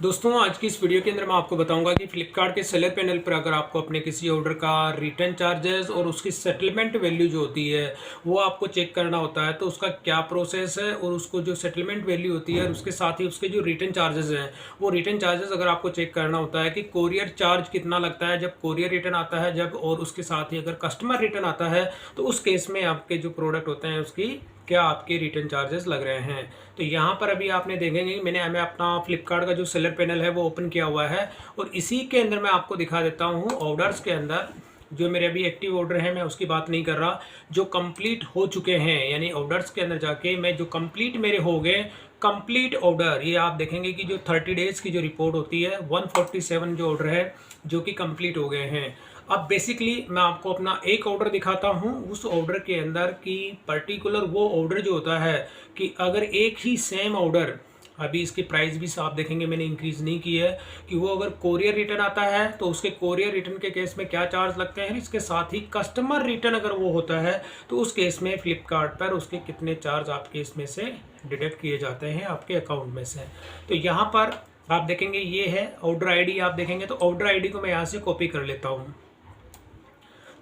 दोस्तों आज की इस वीडियो के अंदर मैं आपको बताऊंगा कि फ्लिपकार्ट के सेलर पैनल पर अगर आपको अपने किसी ऑर्डर का रिटर्न चार्जेस और उसकी सेटलमेंट वैल्यू जो होती है वो आपको चेक करना होता है तो उसका क्या प्रोसेस है और उसको जो सेटलमेंट वैल्यू होती है उसके साथ ही उसके जो रिटर्न चार्जेस हैं वो रिटर्न चार्जेस अगर आपको चेक करना होता है कि कोरियर चार्ज कितना लगता है जब कोरियर रिटर्न आता है जब और उसके साथ ही अगर कस्टमर रिटर्न आता है तो उस केस में आपके जो प्रोडक्ट होते हैं उसकी क्या आपके रिटर्न चार्जेस लग रहे हैं। तो यहाँ पर अभी आपने देखेंगे मैं अपना फ्लिपकार्ट का जो सेलर पैनल है वो ओपन किया हुआ है और इसी के अंदर मैं आपको दिखा देता हूँ ऑर्डर्स के अंदर जो मेरे अभी एक्टिव ऑर्डर है मैं उसकी बात नहीं कर रहा, जो कंप्लीट हो चुके हैं यानी ऑर्डर्स के अंदर जाके मैं जो कंप्लीट मेरे हो गए कंप्लीट ऑर्डर, ये आप देखेंगे कि जो 30 डेज़ की जो रिपोर्ट होती है 147 जो ऑर्डर है जो कि कंप्लीट हो गए हैं। अब बेसिकली मैं आपको अपना एक ऑर्डर दिखाता हूँ, उस ऑर्डर के अंदर की पर्टिकुलर वो ऑर्डर जो होता है कि अगर एक ही सेम ऑर्डर, अभी इसकी प्राइस भी आप देखेंगे मैंने इंक्रीज़ नहीं की है, कि वो अगर कोरियर रिटर्न आता है तो उसके कोरियर रिटर्न के केस में क्या चार्ज लगते हैं, इसके साथ ही कस्टमर रिटर्न अगर वो होता है तो उस केस में फ्लिपकार्ट पर उसके कितने चार्ज आपके इसमें से डिडक्ट किए जाते हैं आपके अकाउंट में से। तो यहाँ पर आप देखेंगे ये है ऑर्डर आईडी, आप देखेंगे तो ऑर्डर आईडी को मैं यहाँ से कॉपी कर लेता हूँ।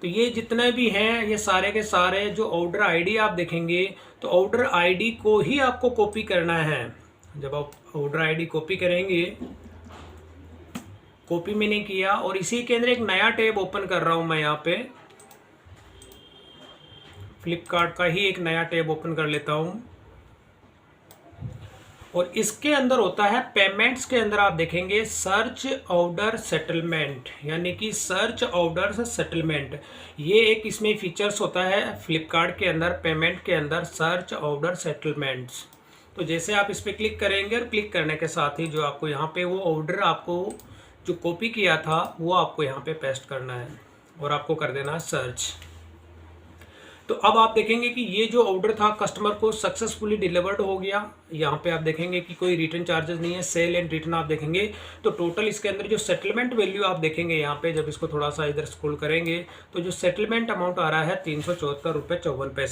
तो ये जितने भी हैं ये सारे के सारे जो ऑर्डर आईडी आप देखेंगे तो ऑर्डर आईडी को ही आपको कॉपी करना है। जब आप ऑर्डर आईडी कॉपी करेंगे, कॉपी मैंने किया और इसी के अंदर एक नया टैब ओपन कर रहा हूं मैं, यहाँ पे फ्लिपकार्ट का ही एक नया टैब ओपन कर लेता हूं और इसके अंदर होता है पेमेंट्स के अंदर आप देखेंगे सर्च ऑर्डर सेटलमेंट, यानी कि सर्च ऑर्डर सेटलमेंट। ये एक इसमें फीचर्स होता है फ्लिपकार्ट के अंदर पेमेंट के अंदर सर्च ऑर्डर सेटलमेंट्स। तो जैसे आप इस पर क्लिक करेंगे और क्लिक करने के साथ ही जो आपको यहाँ पे वो ऑर्डर आपको जो कॉपी किया था वो आपको यहाँ पे पेस्ट करना है और आपको कर देना है सर्च। तो अब आप देखेंगे कि ये जो ऑर्डर था कस्टमर को सक्सेसफुली डिलीवर्ड हो गया। यहाँ पे आप देखेंगे कि कोई रिटर्न चार्जेस नहीं है, सेल एंड रिटर्न आप देखेंगे तो टोटल इसके अंदर जो सेटलमेंट वैल्यू आप देखेंगे यहाँ पे जब इसको थोड़ा सा इधर स्क्रॉल करेंगे तो जो सेटलमेंट अमाउंट आ रहा है 374.54 रुपये।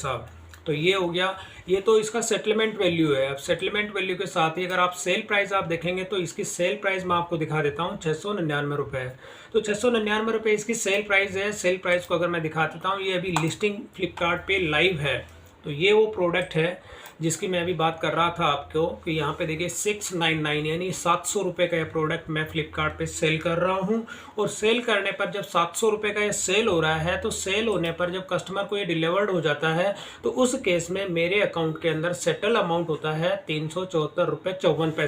तो ये हो गया, ये तो इसका सेटलमेंट वैल्यू है। अब सेटलमेंट वैल्यू के साथ ही अगर आप सेल प्राइस आप देखेंगे तो इसकी सेल प्राइस मैं आपको दिखा देता हूँ 699 रुपये। तो 699 रुपये इसकी सेल प्राइस है। सेल प्राइस को अगर मैं दिखा देता हूँ, ये अभी लिस्टिंग फ्लिपकार्ट पे लाइव है। तो ये वो प्रोडक्ट है जिसकी मैं अभी बात कर रहा था आपको कि यहाँ पे देखिए 699 यानी 700 रुपये का ये प्रोडक्ट मैं फ्लिपकार्ट पे सेल कर रहा हूँ। और सेल करने पर जब 700 रुपये का ये सेल हो रहा है तो सेल होने पर जब कस्टमर को ये डिलीवर्ड हो जाता है तो उस केस में मेरे अकाउंट के अंदर सेटल अमाउंट होता है 374.54 रुपये।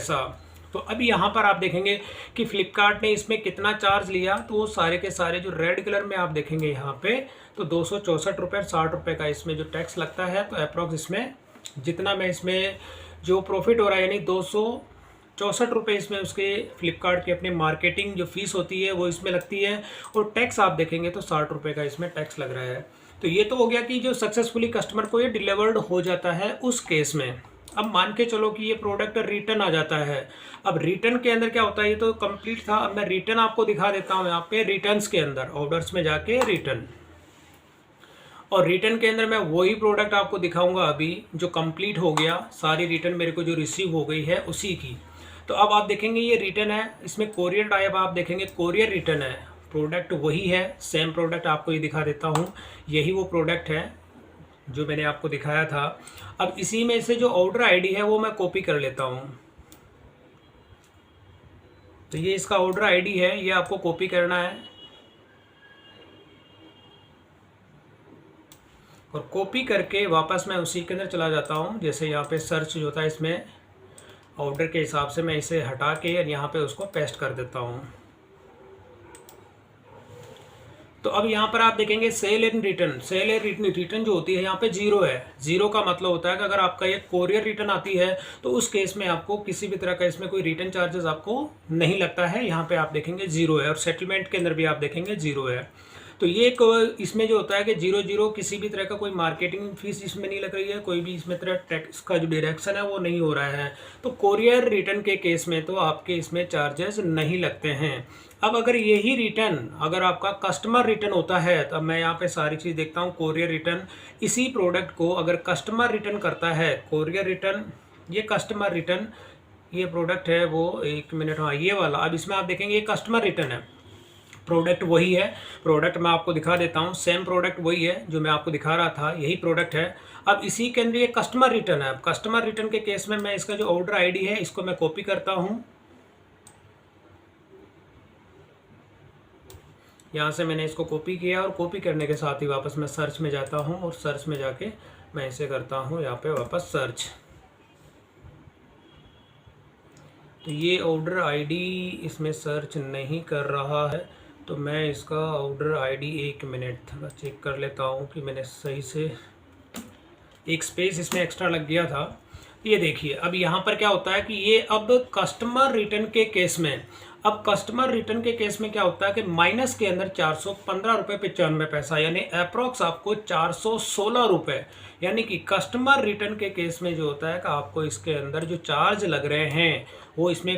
तो अब यहाँ पर आप देखेंगे कि फ्लिपकार्ट ने इसमें कितना चार्ज लिया, तो वो सारे के सारे जो रेड कलर में आप देखेंगे यहाँ पे तो 264.60 रुपये का इसमें जो टैक्स लगता है। तो अप्रॉक्स इसमें जितना मैं इसमें जो प्रॉफिट हो रहा है यानी 264 रुपये इसमें उसके फ्लिपकार्ट की अपनी मार्केटिंग जो फीस होती है वो इसमें लगती है और टैक्स आप देखेंगे तो 60 रुपये का इसमें टैक्स लग रहा है। तो ये तो हो गया कि जो सक्सेसफुली कस्टमर को ये डिलीवर्ड हो जाता है उस केस में। अब मान के चलो कि ये प्रोडक्ट रिटर्न आ जाता है। अब रिटर्न के अंदर क्या होता है, ये तो कंप्लीट था। अब मैं रिटर्न आपको दिखा देता हूँ यहाँ पे रिटर्न्स के अंदर ऑर्डर्स में जाके रिटर्न, और रिटर्न के अंदर मैं वही प्रोडक्ट आपको दिखाऊंगा अभी जो कंप्लीट हो गया, सारी रिटर्न मेरे को जो रिसीव हो गई है उसी की। तो अब आप देखेंगे ये रिटर्न है, इसमें कोरियर टाइप आप देखेंगे कोरियर रिटर्न है, प्रोडक्ट वही है, सेम प्रोडक्ट आपको ये दिखा देता हूँ। यही वो प्रोडक्ट है जो मैंने आपको दिखाया था। अब इसी में से जो ऑर्डर आईडी है वो मैं कॉपी कर लेता हूँ। तो ये इसका ऑर्डर आईडी है, ये आपको कॉपी करना है और कॉपी करके वापस मैं उसी के अंदर चला जाता हूँ। जैसे यहाँ पे सर्च जो था इसमें ऑर्डर के हिसाब से मैं इसे हटा के और यहाँ पे उसको पेस्ट कर देता हूँ। तो अब यहाँ पर आप देखेंगे sale and return, sale and return जो होती है यहाँ पे जीरो है। जीरो का मतलब होता है कि अगर आपका ये कोरियर रिटर्न आती है तो उस केस में आपको किसी भी तरह का इसमें कोई रिटर्न चार्जेस आपको नहीं लगता है। यहाँ पे आप देखेंगे जीरो है और सेटलमेंट के अंदर भी आप देखेंगे जीरो है। तो ये एक इसमें जो होता है कि 00 किसी भी तरह का कोई मार्केटिंग फीस इसमें नहीं लग रही है, कोई भी इसमें तरह टैक्स का जो डायरेक्शन है वो नहीं हो रहा है। तो कोरियर रिटर्न के केस में तो आपके इसमें चार्जेस नहीं लगते हैं। अब अगर यही रिटर्न अगर आपका कस्टमर रिटर्न होता है, तब मैं यहाँ पे सारी चीज़ देखता हूँ। कोरियर रिटर्न, इसी प्रोडक्ट को अगर कस्टमर रिटर्न करता है, कोरियर रिटर्न, ये कस्टमर रिटर्न ये प्रोडक्ट है वो, 1 मिनट, हाँ ये वाला। अब इसमें आप देखेंगे ये कस्टमर रिटर्न है, प्रोडक्ट वही है। प्रोडक्ट मैं आपको दिखा देता हूँ, सेम प्रोडक्ट वही है जो मैं आपको दिखा रहा था, यही प्रोडक्ट है। अब इसी के अंदर ये कस्टमर रिटर्न है। अब कस्टमर रिटर्न के केस में मैं इसका जो ऑर्डर आईडी है इसको मैं कॉपी करता हूँ, यहाँ से मैंने इसको कॉपी किया और कॉपी करने के साथ ही वापस मैं सर्च में जाता हूँ और सर्च में जाके मैं इसे करता हूँ यहाँ पे वापस सर्च। तो ये ऑर्डर आईडी इसमें सर्च नहीं कर रहा है, तो मैं इसका ऑर्डर आईडी 1 मिनट थोड़ा चेक कर लेता हूँ कि मैंने सही से, एक स्पेस इसमें एक्स्ट्रा लग गया था। ये देखिए अब यहाँ पर क्या होता है कि ये अब कस्टमर रिटर्न के केस में, अब कस्टमर रिटर्न के केस में क्या होता है कि माइनस के अंदर 415 रुपये 95 पैसा, यानी अप्रॉक्स आपको 416 रुपये, यानी कि कस्टमर रिटर्न के केस में जो होता है कि आपको इसके अंदर जो चार्ज लग रहे हैं वो इसमें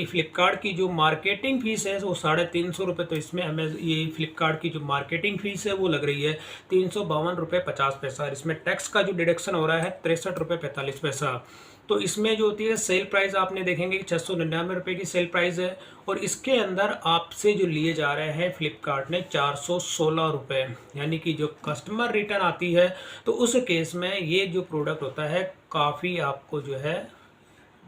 फ्लिपकार्ट की जो मार्केटिंग फीस है वो 350 रुपये, तो इसमें ये फ्लिपकार्ट की जो मार्केटिंग फीस है वो लग रही है 352 रुपये 50 पैसा। इसमें टैक्स का जो डिडक्शन हो रहा है 63 रुपये 45 पैसा। तो इसमें जो होती है सेल प्राइस आपने देखेंगे कि 699 रुपये की सेल प्राइस है, और इसके अंदर आपसे जो लिए जा रहे हैं फ्लिपकार्ट ने 416 रुपये, यानी कि जो कस्टमर रिटर्न आती है तो उस केस में ये जो प्रोडक्ट होता है काफ़ी आपको जो है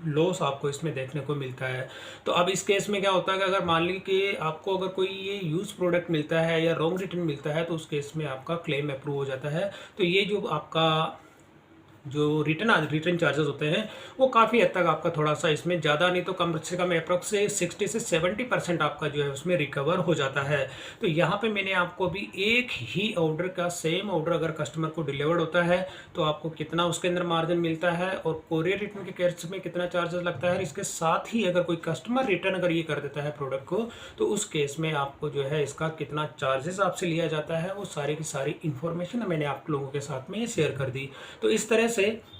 लॉस आपको इसमें देखने को मिलता है। तो अब इस केस में क्या होता है कि अगर मान ली कि आपको अगर कोई ये यूज़ प्रोडक्ट मिलता है या रॉन्ग रिटर्न मिलता है तो उस केस में आपका क्लेम अप्रूव हो जाता है। तो ये जो आपका जो रिटर्न चार्जेस होते हैं वो काफ़ी हद तक आपका थोड़ा सा इसमें ज़्यादा नहीं तो कम से कम अप्रॉक्स से 60 से 70% आपका जो है उसमें रिकवर हो जाता है। तो यहाँ पे मैंने आपको भी एक ही ऑर्डर का सेम ऑर्डर अगर कस्टमर को डिलीवर्ड होता है तो आपको कितना उसके अंदर मार्जिन मिलता है और कोरियर रिटर्न के केस में कितना चार्जेस लगता है। इसके साथ ही अगर कोई कस्टमर रिटर्न अगर ये कर देता है प्रोडक्ट को तो उस केस में आपको जो है इसका कितना चार्जेस आपसे लिया जाता है वो सारी की सारी इन्फॉर्मेशन मैंने आप लोगों के साथ में शेयर कर दी। तो इस तरह से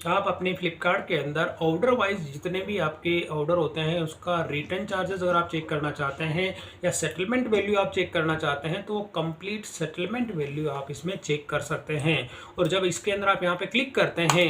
आप अपने फ्लिपकार्ट के अंदर ऑर्डर वाइज जितने भी आपके ऑर्डर होते हैं उसका रिटर्न चार्जेस अगर आप चेक करना चाहते हैं या सेटलमेंट वैल्यू आप चेक करना चाहते हैं तो कंप्लीट सेटलमेंट वैल्यू आप इसमें चेक कर सकते हैं। और जब इसके अंदर आप यहाँ पे क्लिक करते हैं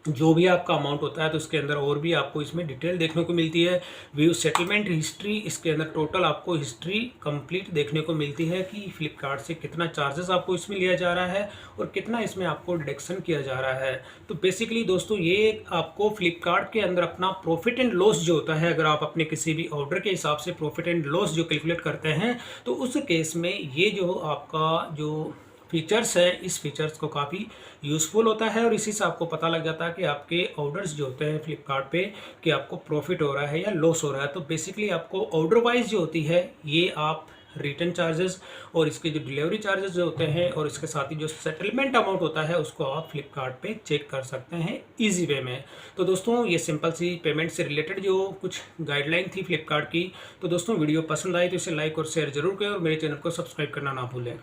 जो भी आपका अमाउंट होता है तो उसके अंदर और भी आपको इसमें डिटेल देखने को मिलती है। व्यू सेटलमेंट हिस्ट्री, इसके अंदर टोटल आपको हिस्ट्री कंप्लीट देखने को मिलती है कि फ्लिपकार्ट से कितना चार्जेस आपको इसमें लिया जा रहा है और कितना इसमें आपको डिडक्शन किया जा रहा है। तो बेसिकली दोस्तों ये आपको फ्लिपकार्ट के अंदर अपना प्रॉफिट एंड लॉस जो होता है, अगर आप अपने किसी भी ऑर्डर के हिसाब से प्रॉफिट एंड लॉस जो कैलकुलेट करते हैं तो उस केस में ये जो आपका जो फीचर्स है इस फीचर्स को काफ़ी यूज़फुल होता है और इसी से आपको पता लग जाता है कि आपके ऑर्डर्स जो होते हैं फ्लिपकार्ट पे कि आपको प्रॉफिट हो रहा है या लॉस हो रहा है। तो बेसिकली आपको ऑर्डर वाइज जो होती है ये आप रिटर्न चार्जेस और इसके जो डिलीवरी चार्जेस जो होते हैं और इसके साथ ही जो सेटलमेंट अमाउंट होता है उसको आप फ्लिपकार्ट पे चेक कर सकते हैं ईजी वे में। तो दोस्तों ये सिंपल सी पेमेंट से रिलेटेड जो कुछ गाइडलाइन थी फ्लिपकार्ट की। तो दोस्तों वीडियो पसंद आई तो इसे लाइक और शेयर जरूर करें और मेरे चैनल को सब्सक्राइब करना ना भूलें।